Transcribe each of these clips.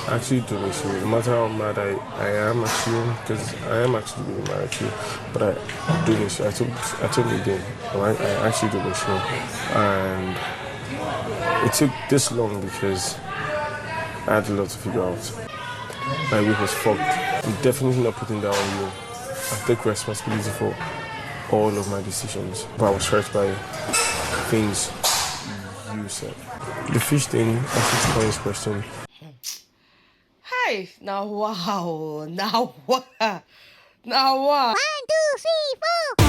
I actually do miss you. No matter how mad I am at you, because I am actually really mad at you, but I do miss you. I told you again, right? I actually do miss you. And it took this long because I had a lot to figure out. My week was fucked. I'm definitely not putting that on you. I take responsibility for all of my decisions, but I was hurt by things you said. The fish thing, I should this question. Hey, now wow, now what? Now what? 1, 2, 3, 4.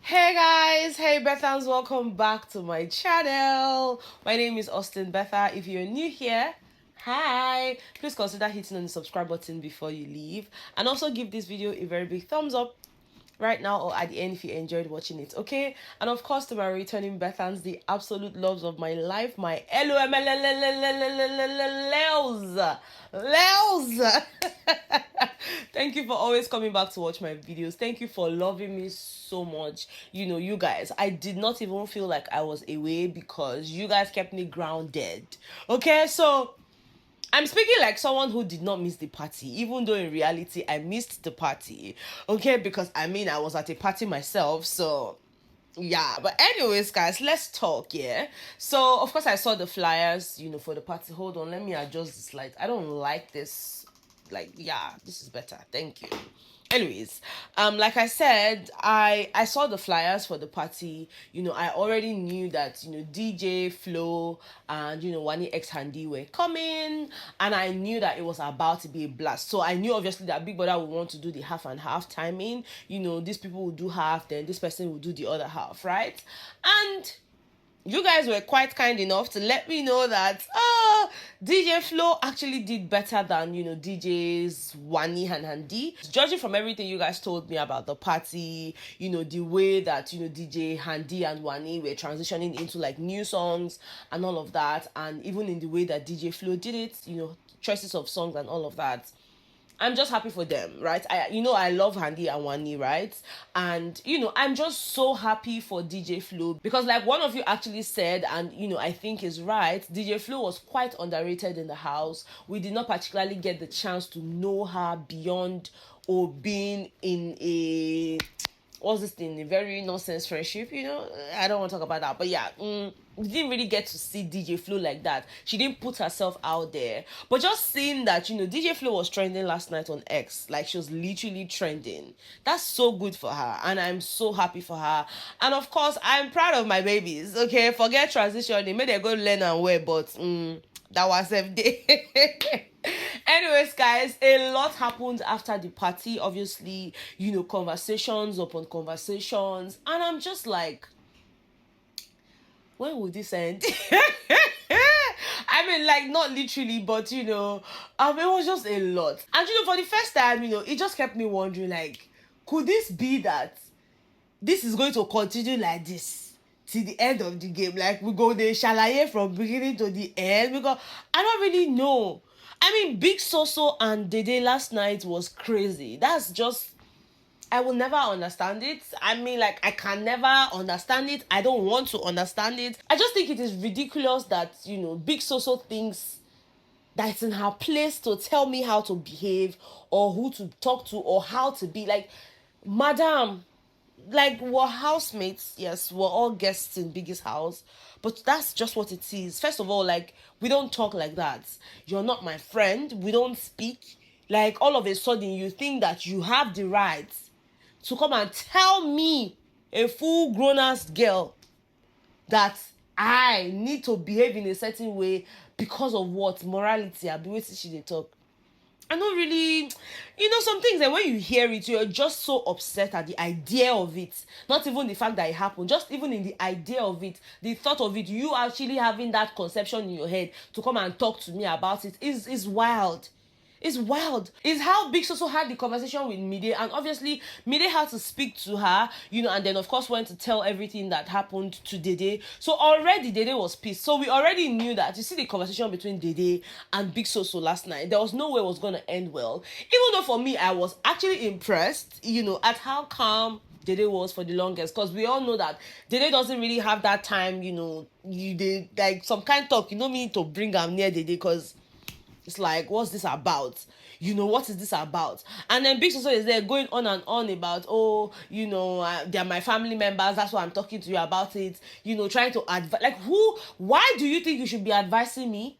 Hey guys, hey Bethans, welcome back to my channel. My name is Betha. If you're new here, hi, please consider hitting on the subscribe button before you leave, and also give this video a very big thumbs up right now or at the end if you enjoyed watching it, okay? And of course, to my returning Bethans, the absolute loves of my life, my Lels. Thank you for always coming back to watch my videos. Thank you for loving me so much. You know, you guys, I did not even feel like I was away because you guys kept me grounded, okay? So I'm speaking like someone who did not miss the party, even though in reality I missed the party, okay? Because I mean, I was at a party myself, so yeah. But anyways, guys, let's talk, yeah? So, of course, I saw the flyers, you know, for the party. Hold on, let me adjust the slide. I don't like this. Like, yeah, this is better. Thank you. Anyways, like I said, I saw the flyers for the party. You know, I already knew that, you know, DJ Flo and, you know, Wani X Handy were coming, and I knew that it was about to be a blast. So I knew obviously that Big Brother would want to do the half and half timing. You know, these people will do half, then this person will do the other half, right? And you guys were quite kind enough to let me know that DJ Flo actually did better than, you know, DJs Wani and Handy. Judging from everything you guys told me about the party, you know, the way that, you know, DJ Handy and Wani were transitioning into like new songs and all of that, and even in the way that DJ Flo did it, you know, choices of songs and all of that, I'm just happy for them, right? I love Handy and Wani, right? And, you know, I'm just so happy for DJ Flo because like one of you actually said, and, you know, I think is right, DJ Flo was quite underrated in the house. We did not particularly get the chance to know her beyond or being in a, what's this thing, a very nonsense friendship, you know? I don't want to talk about that, but yeah, we didn't really get to see DJ Flo like that. She didn't put herself out there. But just seeing that, you know, DJ Flo was trending last night on X, like she was literally trending. That's so good for her, and I'm so happy for her. And of course, I'm proud of my babies, okay? Forget transition, they made them go learn and wear, but that was FD. Anyways, guys, a lot happened after the party. Obviously, you know, conversations upon conversations, and I'm just like, when will this end? I mean, like, not literally, but, you know, it was just a lot. And, you know, for the first time, you know, it just kept me wondering, like, could this be that this is going to continue like this till the end of the game? Like, we go the shalaye from beginning to the end? Because I don't really know. I mean, Big Soso and Dede last night was crazy. That's just, I will never understand it. I mean, like, I can never understand it. I don't want to understand it. I just think it is ridiculous that, you know, Big Soso thinks that it's in her place to tell me how to behave or who to talk to or how to be. Like, madam, like, we're housemates. Yes, we're all guests in Biggie's house, but that's just what it is. First of all, like, we don't talk like that. You're not my friend. We don't speak. Like, all of a sudden, you think that you have the right to come and tell me, a full grown-ass girl, that I need to behave in a certain way because of what? Morality. I'll be waiting she dey talk. I don't really, you know, some things that when you hear it, you're just so upset at the idea of it. Not even the fact that it happened, just even in the idea of it, the thought of it, you actually having that conception in your head to come and talk to me about it is wild. It's wild. It's how Big Soso had the conversation with Mide, and obviously Mide had to speak to her, you know, and then of course went to tell everything that happened to Dede. So already Dede was pissed. So we already knew that. You see the conversation between Dede and Big Soso last night, there was no way it was going to end well. Even though for me, I was actually impressed, you know, at how calm Dede was for the longest, because we all know that Dede doesn't really have that time, they like some kind of talk, me to bring him near Dede, because it's like, what's this about? What is this about? And then Big Soso is there going on and on about, they're my family members, that's why I'm talking to you about it, trying to advise. Like, why do you think you should be advising me?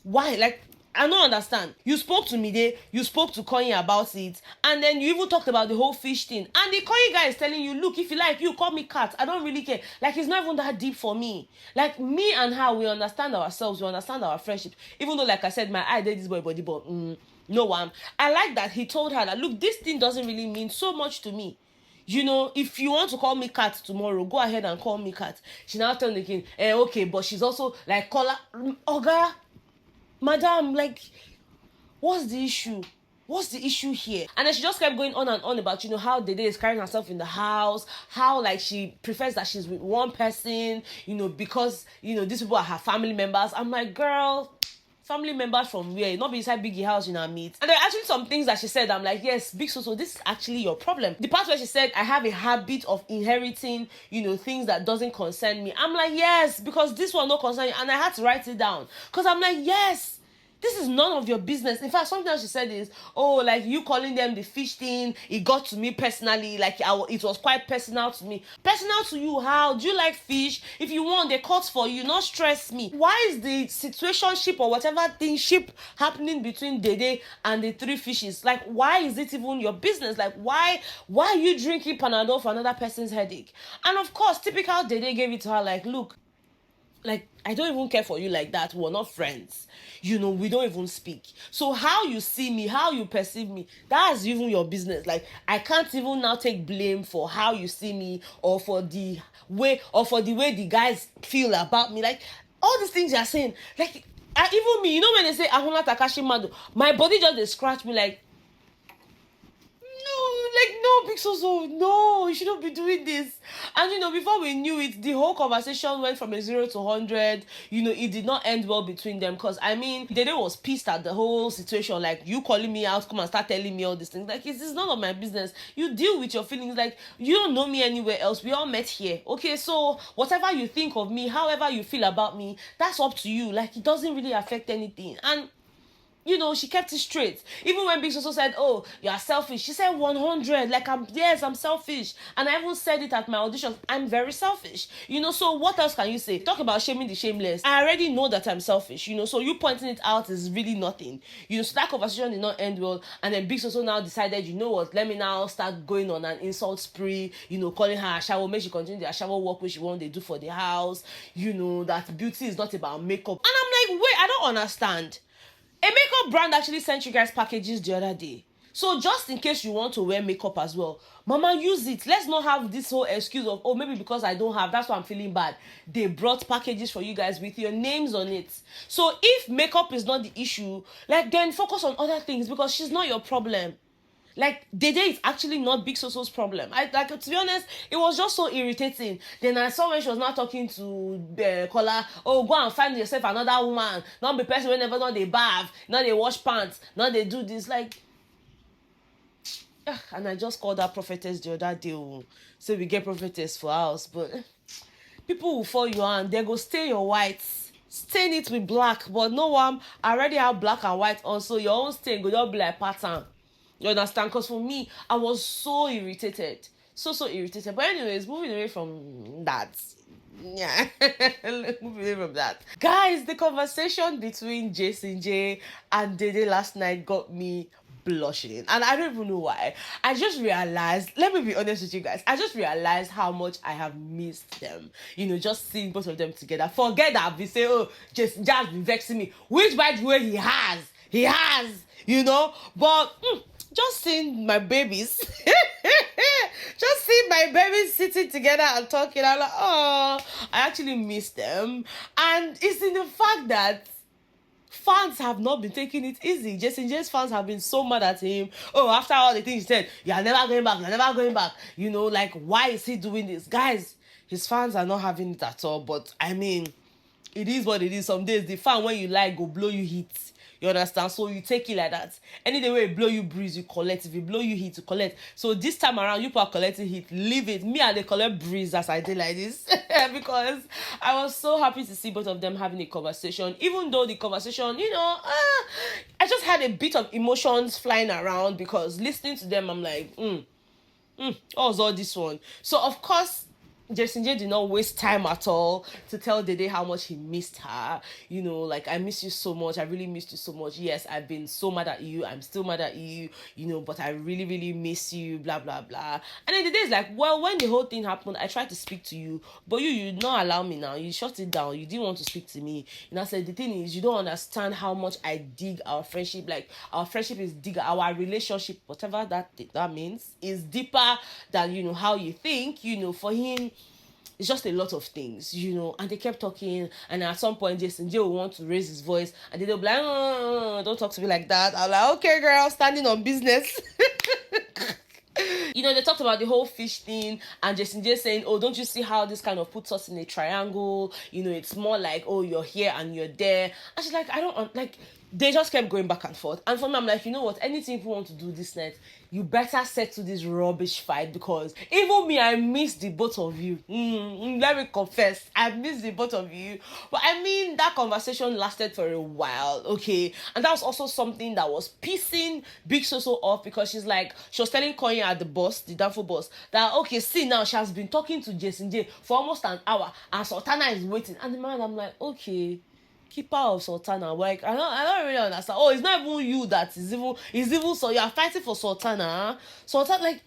Why? Like, I don't understand. You spoke to Mide, you spoke to Koyi about it, and then you even talked about the whole fish thing. And the Koyi guy is telling you, look, if you like, you call me cat. I don't really care. Like, it's not even that deep for me. Like, me and her, we understand ourselves, we understand our friendship. Even though, like I said, my eye did this boy body, but no one. I like that he told her that, look, this thing doesn't really mean so much to me. If you want to call me cat tomorrow, go ahead and call me cat. She now told the king, okay, but she's also like Kola, Oga, madam, like, what's the issue? What's the issue here? And then she just kept going on and on about, how Dede is carrying herself in the house, how, like, she prefers that she's with one person, because, these people are her family members. I'm like, girl, family members from where? Not be inside Biggie house, meet. And there are actually some things that she said, I'm like, yes, Big Soso, this is actually your problem. The part where she said, I have a habit of inheriting, things that doesn't concern me. I'm like, yes, because this one not concern you. And I had to write it down. Because I'm like, yes, this is none of your business. In fact, something else she said is, oh, like, you calling them the fish thing, it got to me personally. Like, it was quite personal to me. Personal to you? How? Do you like fish? If you want, they cut for you. Not stress me. Why is the situationship or whatever thing ship happening between Dede and the three fishes? Like, why is it even your business? Like, why are you drinking Panadol for another person's headache? And of course, typical Dede gave it to her like, look, like, I don't even care for you like that. We're not friends. We don't even speak. So how you see me, how you perceive me, that's even your business. Like, I can't even now take blame for how you see me or for the way the guys feel about me. Like, all these things you're saying, like, even me, when they say Ahuna Takashi Mado, my body just they scratch me like, no, Big Soso, no, you shouldn't be doing this. And before we knew it, the whole conversation went from a 0 to 100. It did not end well between them, because Dede was pissed at the whole situation. Like, you calling me out, come and start telling me all these things. Like, it's none of my business. You deal with your feelings. Like, you don't know me anywhere else. We all met here. Okay, so whatever you think of me, however you feel about me, that's up to you. Like, it doesn't really affect anything. And she kept it straight. Even when Big Soso said, oh, you are selfish, she said 100. Like, I'm selfish. And I even said it at my audition. I'm very selfish. So what else can you say? Talk about shaming the shameless. I already know that I'm selfish. So you pointing it out is really nothing. So that conversation did not end well. And then Big Soso now decided, you know what, let me now start going on an insult spree, calling her Ashawo, make she continue the Ashawo work which she want they do for the house. That beauty is not about makeup. And I'm like, wait, I don't understand. A makeup brand actually sent you guys packages the other day. So just in case you want to wear makeup as well, mama, use it. Let's not have this whole excuse of, oh, maybe because I don't have, that's why I'm feeling bad. They brought packages for you guys with your names on it. So if makeup is not the issue, like, then focus on other things, because she's not your problem. Like, Dede is actually not Big Soso's problem. To be honest, it was just so irritating. Then I saw when she was not talking to Kola, oh, go and find yourself another woman. Not be person whenever not they bath, not they wash pants, not they do this. Like, and I just called her prophetess the other day. So we get prophetess for house. But people will fall you and they go stain your whites. Stain it with black. But no one, I already have black and white on. So your own stain go just be like pattern. You understand? Because for me, I was so irritated. So irritated. But anyways, moving away from that. Yeah. Moving away from that. Guys, the conversation between Jason J and Dede last night got me blushing. And I don't even know why. I just realized, let me be honest with you guys, I just realized how much I have missed them. Just seeing both of them together. Forget that I've been saying, oh, Jason J's been vexing me. Which, by the way, he has. But just seeing my babies, just seeing my babies sitting together and talking, I'm like, oh, I actually miss them. And it's in the fact that fans have not been taking it easy. Jason J's fans have been so mad at him. Oh, after all the things he said, you're never going back. Like, why is he doing this? Guys, his fans are not having it at all. But, it is what it is. Some days, the fan, when you like, go blow you hits. You understand? So you take it like that. Any day where it blow you breeze, you collect. If it blow you heat, you collect. So this time around, you are collecting heat. Leave it. Me and they collect breeze as I did like this. Because I was so happy to see both of them having a conversation. Even though the conversation, I just had a bit of emotions flying around because listening to them, I'm like, what was all this one? So of course, Jason J did not waste time at all to tell Dede how much he missed her. Like, I miss you so much. I really missed you so much. Yes, I've been so mad at you. I'm still mad at you, but I really, really miss you, blah, blah, blah. And then Dede is like, well, when the whole thing happened, I tried to speak to you, but you did not allow me now. You shut it down. You didn't want to speak to me. And I said, the thing is, you don't understand how much I dig our friendship. Like, our friendship is deeper. Our relationship, whatever that means, is deeper than, how you think. For him, it's just a lot of things, and they kept talking, and at some point Jason J will want to raise his voice, and they'll be like, don't talk to me like that. I'm like, okay girl, standing on business. They talked about the whole fish thing, and Jason J saying, oh, don't you see how this kind of puts us in a triangle? It's more like, oh, you're here and you're there. And she's like, I don't, like, they just kept going back and forth. And for me, I'm like, you know what? Anything you want to do this night, you better settle this rubbish fight, because even me, I miss the both of you. Let me confess, I miss the both of you. But I mean, that conversation lasted for a while, okay? And that was also something that was pissing Big Soso off, because she was telling Konya at the boss, the Danfo boss, that, okay, see now, she has been talking to Jason J for almost an hour, and Sultana is waiting. And the man, I'm like, okay, keeper of Sultana. Like, I don't really understand. Oh, it's not even you that is evil. So you are fighting for Sultana. Sultana, like,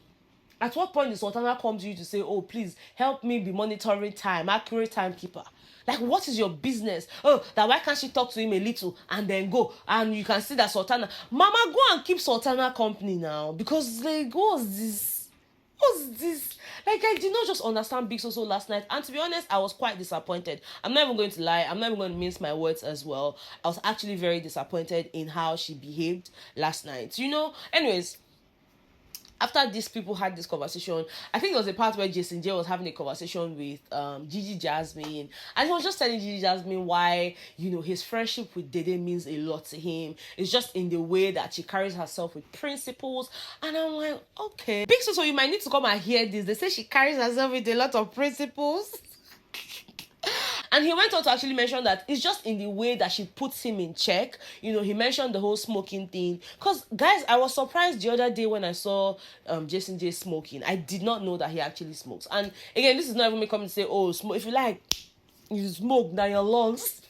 at what point did Sultana come to you to say, oh, please help me be monitoring time, accurate timekeeper? Like, what is your business? Oh, that why can't she talk to him a little and then go? And you can see that Sultana, Mama, go and keep Sultana company now, because like, what's this? Like, I did not just understand Big Soso last night, and to be honest, I was quite disappointed. I'm not even going to lie, I'm not even going to mince my words as well. I was actually very disappointed in how she behaved last night. Anyways, after these people had this conversation, I think there was a part where Jason J was having a conversation with Gigi Jasmine, and he was just telling Gigi Jasmine why, his friendship with Dede means a lot to him. It's just in the way that she carries herself with principles. And I'm like, okay, Big Soso, you might need to come and hear this. They say she carries herself with a lot of principles. And he went on to actually mention that it's just in the way that she puts him in check. He mentioned the whole smoking thing. Because, guys, I was surprised the other day when I saw Jason J smoking. I did not know that he actually smokes. And again, this is not even me coming to say, oh, smoke. If you like, you smoke, now your lungs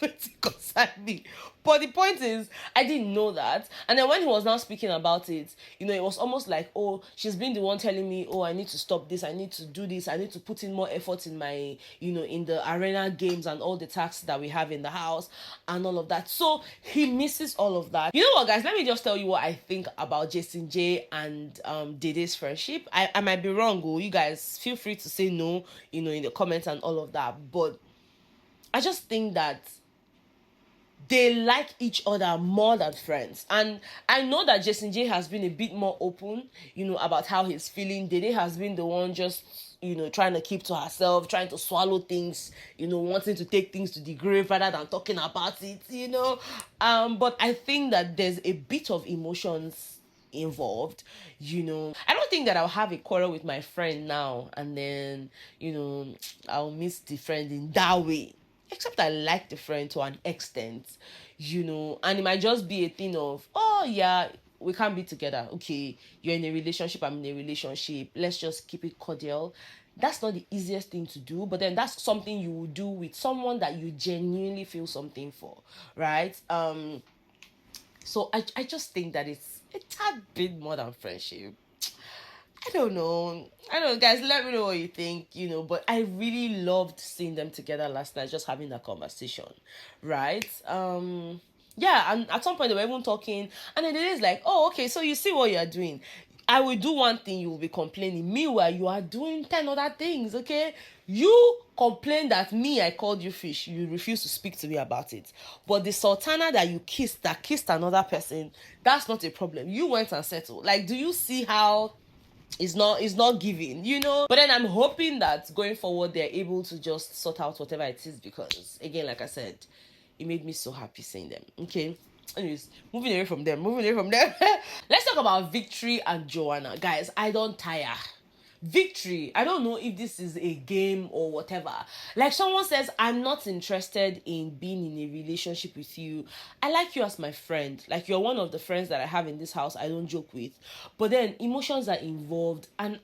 concern me. But the point is, I didn't know that. And then when he was now speaking about it, it was almost like, oh, she's been the one telling me, oh, I need to stop this, I need to do this, I need to put in more effort in my, in the arena games and all the tasks that we have in the house and all of that. So he misses all of that. You know what, guys? Let me just tell you what I think about Jason J and Dede's friendship. I might be wrong, oh, you guys feel free to say no, in the comments and all of that. But I just think that they like each other more than friends. And I know that Jason J has been a bit more open, about how he's feeling. Dede has been the one just, trying to keep to herself, trying to swallow things, wanting to take things to the grave rather than talking about it, But I think that there's a bit of emotions involved. I don't think that I'll have a quarrel with my friend now and then, I'll miss the friend in that way. Except I like the friend to an extent, and it might just be a thing of, oh yeah, we can't be together. Okay, you're in a relationship, I'm in a relationship. Let's just keep it cordial. That's not the easiest thing to do, but then that's something you will do with someone that you genuinely feel something for, right? So I just think that it's a tad bit more than friendship. I don't know, guys. Let me know what you think, but I really loved seeing them together last night, just having that conversation, right? Yeah, and at some point they were even talking, and then it is like, oh, okay, so you see what you're doing. I will do one thing, you will be complaining. Meanwhile, you are doing 10 other things, okay? You complain that I called you fish. You refuse to speak to me about it. But the Sultana that you kissed, that kissed another person, that's not a problem. You went and settled. Like, do you see how it's not giving, But then I'm hoping that going forward they're able to just sort out whatever it is, because again, like I said, it made me so happy seeing them. Okay, Anyways, moving away from them. Let's talk about Victory and Johanna. Guys, I don't tire. Victory, I don't know if this is a game or whatever. Like someone says, I'm not interested in being in a relationship with you. I like you as my friend. Like you're one of the friends that I have in this house I don't joke with. But then emotions are involved and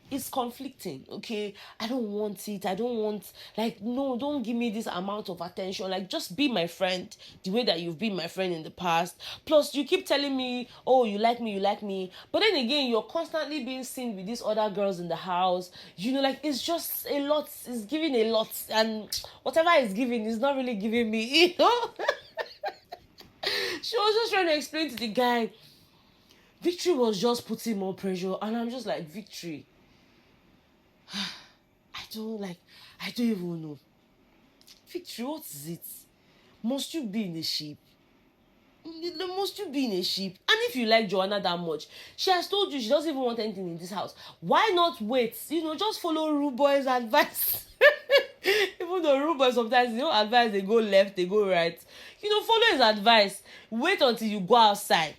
it's conflicting. Okay, I don't want it. I don't want, like, no, don't give me this amount of attention. Like, just be my friend the way that you've been my friend in the past. Plus you keep telling me, oh, you like me, but then again you're constantly being seen with these other girls in the house. Like, it's just a lot. It's giving a lot, and whatever it's giving is not really giving me. She was just trying to explain to the guy, Victory was just putting more pressure, and I'm just like, Victory, I don't even know. Victory, what is it? Must you be in a ship? Must you be in a ship? And if you like Johanna that much, she has told you she doesn't even want anything in this house. Why not wait? Just follow Rude Boy's advice. Even though Rude Boy sometimes, advise, they go left, they go right. Follow his advice. Wait until you go outside.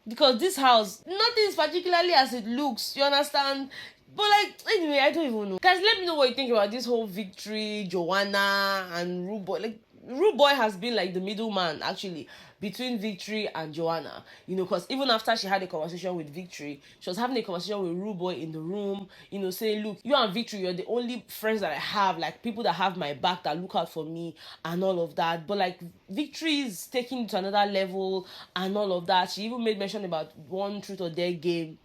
Because this house, nothing is particularly as it looks. You understand? But anyway, I don't even know. Guys, let me know what you think about this whole Victory, Johanna, and Rude Boy. Rude Boy has been like the middleman actually between Victory and Johanna. Because even after she had a conversation with Victory, she was having a conversation with Rude Boy in the room, saying, look, you and Victory, you're the only friends that I have, like people that have my back, that look out for me and all of that. But Victory is taking it to another level and all of that. She even made mention about one Truth or Dare game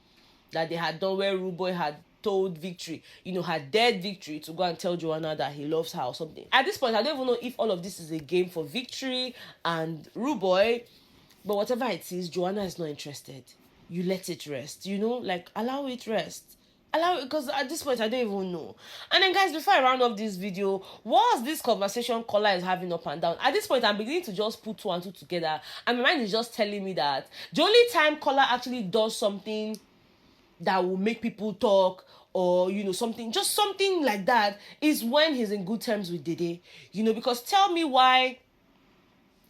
that they had done where Rude Boy had told Victory, her dead Victory, to go and tell Johanna that he loves her or something. At this point, I don't even know if all of this is a game for Victory and Rude Boy, but whatever it is, Johanna is not interested. You let it rest, allow it rest. Allow it, because at this point, I don't even know. And then, guys, before I round up this video, what's this conversation Kola is having up and down? At this point, I'm beginning to just put two and two together, and my mind is just telling me that the only time Kola actually does something that will make people talk, or something like that, is when he's in good terms with Dede. Because tell me why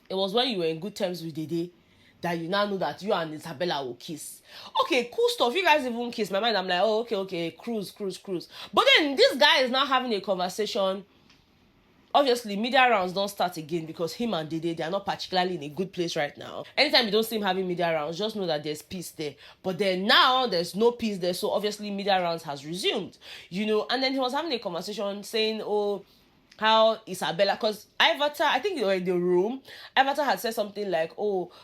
it was when you were in good terms with Dede that you now know that you and Isabella will kiss. Okay, cool stuff. You guys even kiss. My mind, I'm like, oh, okay, cruise. But then this guy is now having a conversation. Obviously, media rounds don't start again because him and Dede, they are not particularly in a good place right now. Anytime you don't see him having media rounds, just know that there's peace there. But then now, there's no peace there, so obviously media rounds has resumed. And then he was having a conversation saying, oh, how Isabella, because Ivata, I think they were in the room, Ivata had said something like, Kola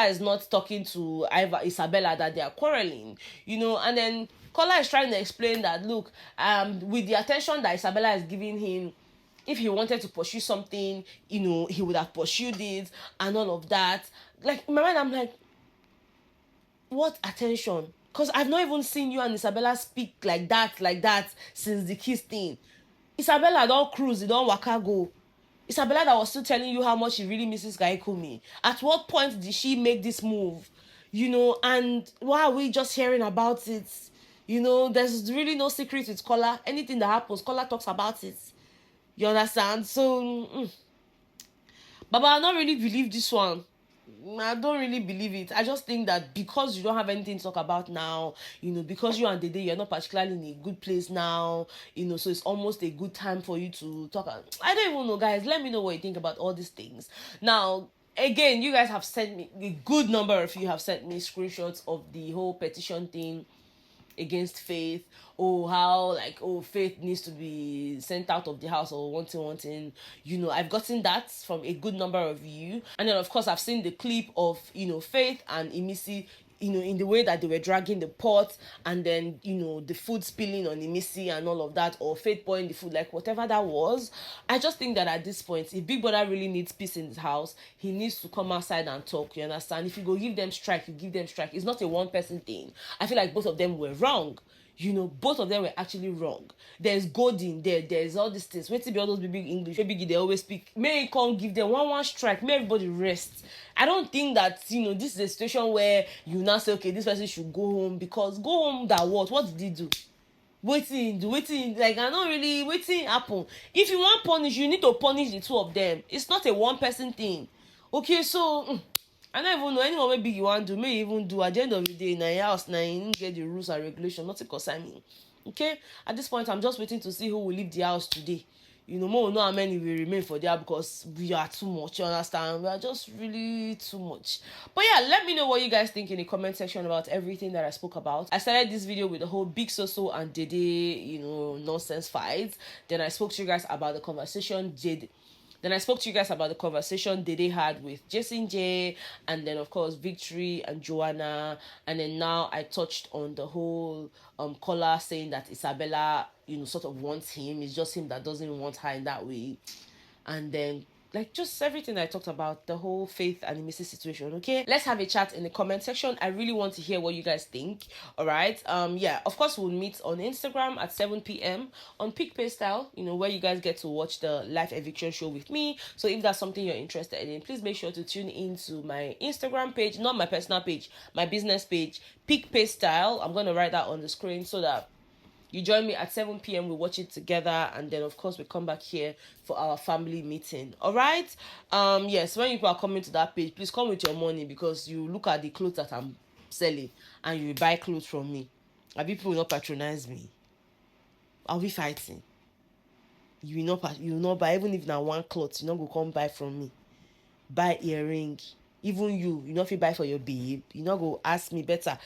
is not talking to Isabella, that they are quarreling, and then Kola is trying to explain that, look, with the attention that Isabella is giving him, if he wanted to pursue something, he would have pursued it and all of that. Like, in my mind, I'm like, what attention? Because I've not even seen you and Isabella speak like that since the kiss thing. Isabella don't cruise, don't waka go. Isabella that was still telling you how much she really misses Gaikumi. At what point did she make this move? And why are we just hearing about it? There's really no secret with Kola. Anything that happens, Kola talks about it. You understand? So, Baba, I don't really believe this one. I don't really believe it. I just think that because you don't have anything to talk about now, because you and Dede, you're not particularly in a good place now, so it's almost a good time for you to talk. I don't even know, guys. Let me know what you think about all these things. Now, again, you guys have sent me, a good number of you have sent me screenshots of the whole petition thing against Faith. How Faith needs to be sent out of the house, or wanting. I've gotten that from a good number of you. And then of course I've seen the clip of Faith and Imisi, in the way that they were dragging the pot, and then the food spilling on Imisi and all of that, or Faith pouring the food, like whatever that was. I just think that at this point, if Big Brother really needs peace in his house, he needs to come outside and talk. You understand? If you go give them strike, you give them strike. It's not a one person thing. I feel like both of them were wrong. Both of them were actually wrong. There's Godin there's all these things. Wait till be all those big English. Big they always speak. May come give them one strike. May everybody rest. I don't think that this is a situation where you now say, okay, this person should go home, because go home that what did he do? Waiting, like I don't really waiting happen. If you want punish, you need to punish the two of them. It's not a one person thing. Okay, so I don't even know anyone maybe you want to do, may even do at the end of the day, in your house, now you get the rules and regulations, nothing concern me. Okay, at this point, I'm just waiting to see who will leave the house today. You know, more know how many will remain for there because we are too much, you understand? We are just really too much. But yeah, let me know what you guys think in the comment section about everything that I spoke about. I started this video with the whole big Soso and Dede, you know, nonsense fights. Then I spoke to you guys about the conversation then I spoke to you guys about the conversation Dede had with Jason J, and then of course Victory and Johanna, and then now I touched on the whole Kola saying that Isabella, you know, sort of wants him. It's just him that doesn't want her in that way, and then like just everything I talked about, the whole Faith and Missy situation. Okay, let's have a chat in the comment section. I really want to hear what you guys think. All right, yeah, of course we'll meet on Instagram at 7 p.m. on Pick Pay Style, you know, where you guys get to watch the live eviction show with me. So if that's something you're interested in, please make sure to tune into my Instagram page, not my personal page, my business page, Pick Pay Style. I'm gonna write that on the screen so that you join me at 7 p.m. We watch it together, and then of course we come back here for our family meeting. All right. Yes, when you are coming to that page, please come with your money because you look at the clothes that I'm selling and you buy clothes from me. And people will not patronize me. I'll be fighting. You will not buy, even if now one cloth, you not go come buy from me. Buy earring. Even you not fit buy for your babe. You not go ask me better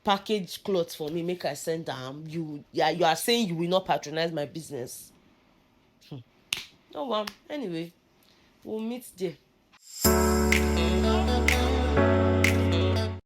package clothes for me, make I send them. You are saying you will not patronize my business. No one. Anyway, we'll meet there.